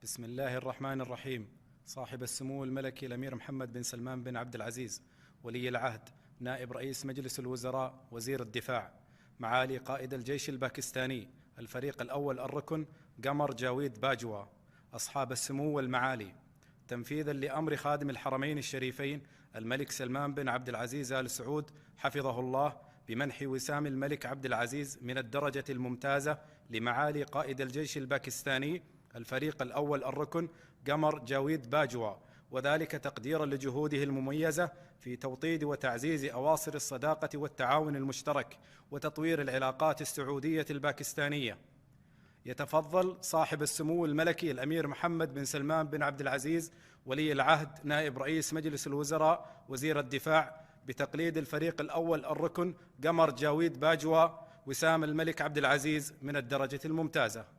بسم الله الرحمن الرحيم. صاحب السمو الملكي الأمير محمد بن سلمان بن عبد العزيز ولي العهد، نائب رئيس مجلس الوزراء، وزير الدفاع، معالي قائد الجيش الباكستاني، الفريق الأول الركن قمر جاويد باجوا، أصحاب السمو والمعالي، تنفيذا لأمر خادم الحرمين الشريفين الملك سلمان بن عبد العزيز آل سعود حفظه الله بمنح وسام الملك عبد العزيز من الدرجة الممتازة لمعالي قائد الجيش الباكستاني الفريق الأول الركن قمر جاويد باجوا، وذلك تقديرا لجهوده المميزة في توطيد وتعزيز أواصر الصداقة والتعاون المشترك وتطوير العلاقات السعودية الباكستانية. يتفضل صاحب السمو الملكي الأمير محمد بن سلمان بن عبد العزيز ولي العهد، نائب رئيس مجلس الوزراء، وزير الدفاع، بتقليد الفريق الأول الركن قمر جاويد باجوا وسام الملك عبد العزيز من الدرجة الممتازة.